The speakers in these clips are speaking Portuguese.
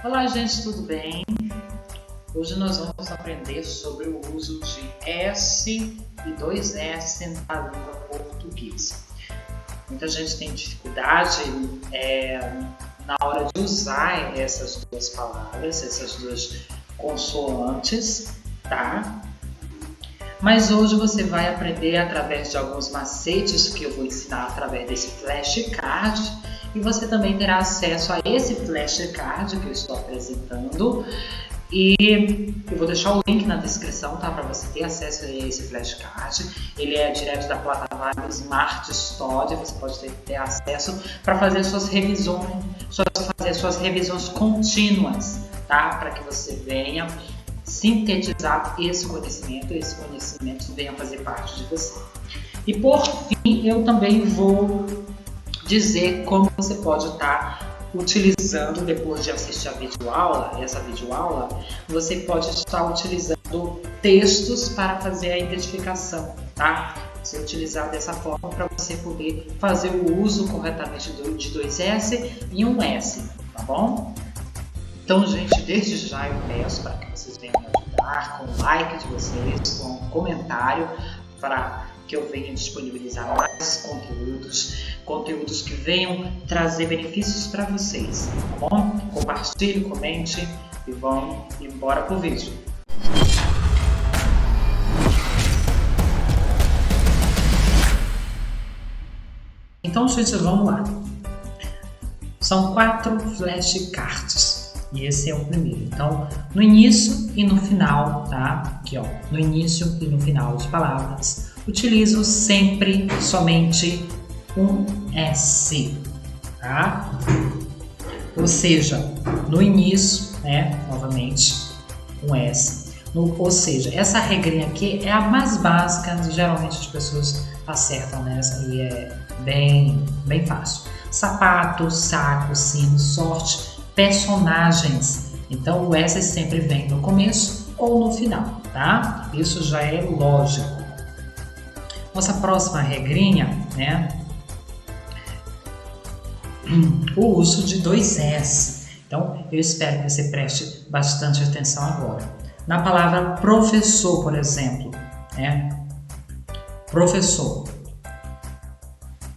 Olá, gente, tudo bem? Hoje nós vamos aprender sobre o uso de S e dois S na língua portuguesa. Muita gente tem dificuldade na hora de usar essas duas palavras, essas duas consoantes, tá? Mas hoje você vai aprender através de alguns macetes que eu vou ensinar através desse flashcard, e você também terá acesso a esse flashcard que eu estou apresentando, e eu vou deixar o link na descrição, tá? Para você ter acesso a esse flashcard. Ele é direto da plataforma Smart Study, você pode ter acesso para fazer suas revisões contínuas, tá? Para que você venha sintetizar esse conhecimento venha fazer parte de você. E por fim, eu também vou dizer como você pode estar utilizando, depois de assistir essa videoaula, você pode estar utilizando textos para fazer a identificação, tá? Você utilizar dessa forma para você poder fazer o uso corretamente de dois S e um S, tá bom? Então, gente, desde já eu peço para que vocês venham me ajudar com o like de vocês, com o comentário, para que eu venha disponibilizar mais conteúdos que venham trazer benefícios para vocês, tá bom? Compartilhe, comente e vamos embora pro vídeo. Então, gente, vamos lá. São 4 flashcards. E esse é o primeiro. Então, no início e no final, tá? Aqui, ó, no início e no final de palavras, utilizo sempre somente um S, tá? Ou seja, no início, né? Novamente, um S. Ou seja, essa regrinha aqui é a mais básica, geralmente as pessoas acertam nessa e é bem fácil. Sapato, saco, sino, sorte, personagens. Então o S sempre vem no começo ou no final, tá? Isso já é lógico. Nossa próxima regrinha, né? O uso de dois S. Então eu espero que você preste bastante atenção agora. Na palavra professor, por exemplo, né? Professor.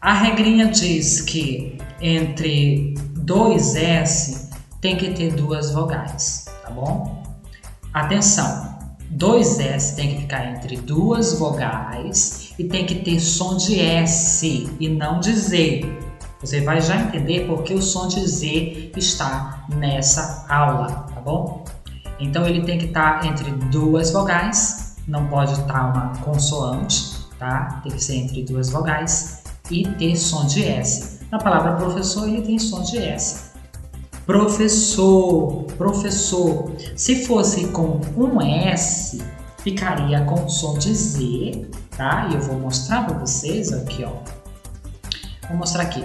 A regrinha diz que entre dois S tem que ter duas vogais, tá bom? Atenção, dois S tem que ficar entre duas vogais e tem que ter som de S e não de Z. Você vai já entender porque o som de Z está nessa aula, tá bom? Então ele tem que estar entre duas vogais, não pode estar uma consoante, tá? Tem que ser entre duas vogais e ter som de S. Na palavra professor ele tem som de S. Professor, professor. Se fosse com um S, ficaria com som de Z, tá? E eu vou mostrar para vocês aqui, ó. Vou mostrar aqui.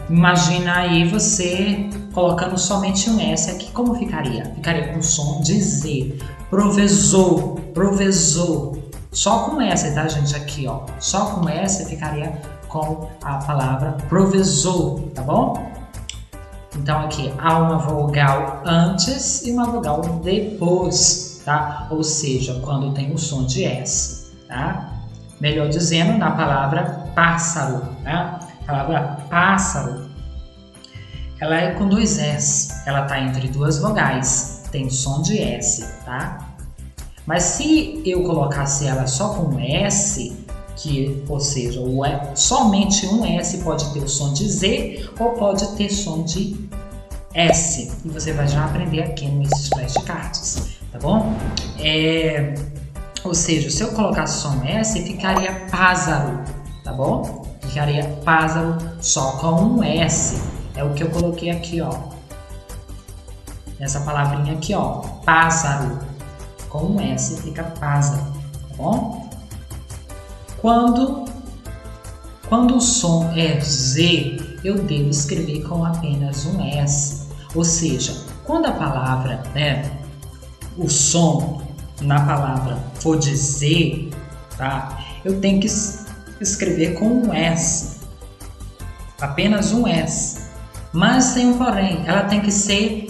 Imagina aí você colocando somente um S aqui, como ficaria? Ficaria com som de Z. Professor, professor. Só com S, tá, gente? Aqui, ó. Só com S ficaria com a palavra professor, tá bom? Então aqui há uma vogal antes e uma vogal depois, tá? Ou seja, quando tem o som de S, tá? Melhor dizendo, na palavra pássaro, tá? A palavra pássaro, ela é com dois S, ela está entre duas vogais, tem som de S, tá? Mas se eu colocasse ela só com S, ou seja, somente um S pode ter o som de Z ou pode ter som de S. E você vai já aprender aqui nesses flashcards, tá bom? Ou seja, se eu colocasse só um S, ficaria pássaro, tá bom? Ficaria pássaro só com um S. É o que eu coloquei aqui, ó. Nessa palavrinha aqui, ó. Pássaro. Com um S fica pássaro, tá bom? Quando o som é Z, eu devo escrever com apenas um S. Ou seja, quando a palavra, o som na palavra for de Z, tá? Eu tenho que escrever com um S. Apenas um S. Mas tem um porém, ela tem que ser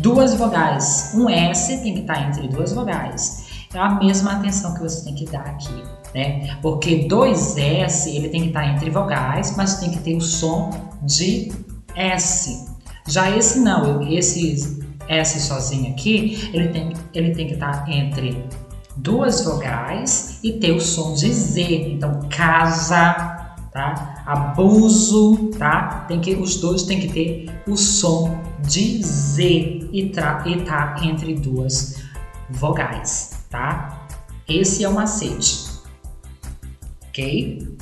duas vogais. Um S tem que estar entre duas vogais. É a mesma atenção que você tem que dar aqui, né? Porque dois S, ele tem que estar entre vogais, mas tem que ter o som de S. Já esse não, esse S sozinho aqui, ele tem que estar entre duas vogais e ter o som de Z. Então, casa, tá? Abuso, tá? Os dois tem que ter o som de Z e tá entre duas vogais, tá? Esse é o macete, ok?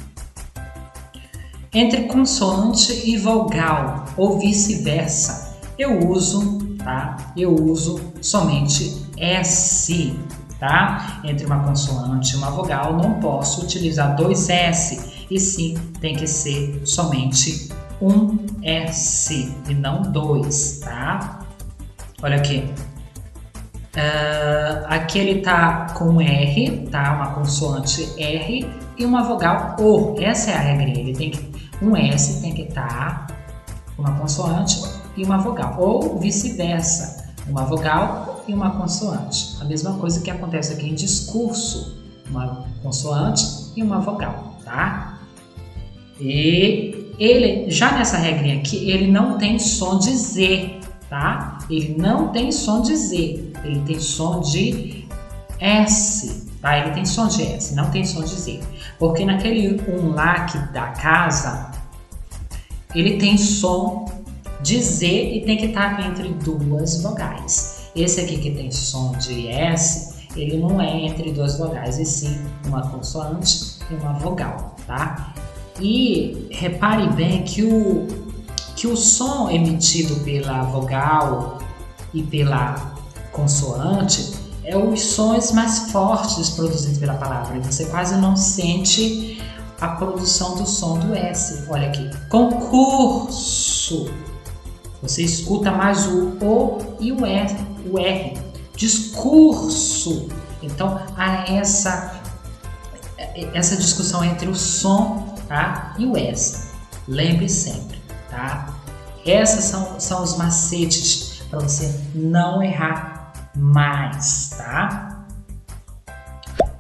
Entre consoante e vogal ou vice-versa, eu uso, tá? Eu uso somente S, tá? Entre uma consoante e uma vogal, não posso utilizar dois S, e sim tem que ser somente um S e não dois, tá? Olha aqui. Aqui ele tá com R, tá? Uma consoante R e uma vogal O. Essa é a regrinha. Ele tem que, um S tem que estar uma consoante e uma vogal, ou vice-versa, uma vogal e uma consoante. A mesma coisa que acontece aqui em discurso, uma consoante e uma vogal, tá? E ele, já nessa regrinha aqui, ele não tem som de Z, tá? Ele não tem som de Z, ele tem som de S, tá? Ele tem som de S, não tem som de Z. Porque naquele um lá que da casa, ele tem som de Z e tem que estar entre duas vogais. Esse aqui que tem som de S, ele não é entre duas vogais, e sim uma consoante e uma vogal, tá? E repare bem que o som emitido pela vogal e pela consoante é os sons mais fortes produzidos pela palavra. Você quase não sente a produção do som do S. Olha aqui, concurso. Você escuta mais o e o R. Discurso. Então, há essa discussão entre o som, tá, e o S. Lembre sempre, tá? Essas são os macetes para você não errar mais, tá?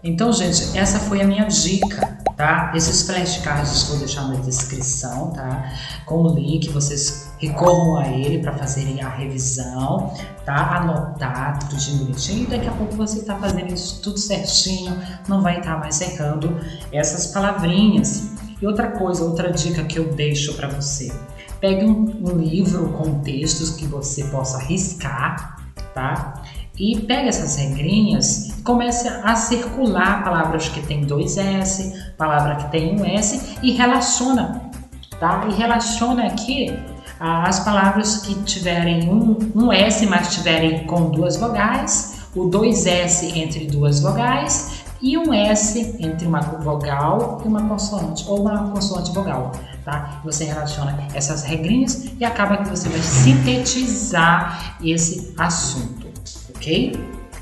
Então, gente, essa foi a minha dica, tá? Esses flashcards vou deixar na descrição, tá? Com o link, vocês recorram a ele para fazerem a revisão, tá? Anotar tudo bonitinho, e daqui a pouco você tá fazendo isso tudo certinho, não vai estar mais errando essas palavrinhas. E outra coisa, outra dica que eu deixo para você, pegue um livro com textos que você possa riscar, tá? E pegue essas regrinhas e comece a circular palavras que tem dois S, palavra que tem um S, e relaciona, tá? E relaciona aqui as palavras que tiverem um S, mas tiverem com duas vogais, o dois S entre duas vogais e um S entre uma vogal e uma consoante, ou uma consoante vogal, tá? Você relaciona essas regrinhas e acaba que você vai sintetizar esse assunto, ok?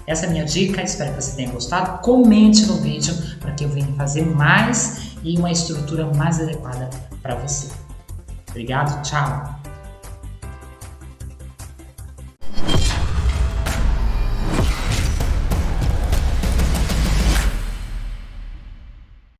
Essa é a minha dica, espero que você tenha gostado. Comente no vídeo para que eu venha fazer mais e uma estrutura mais adequada para você. Obrigado, tchau!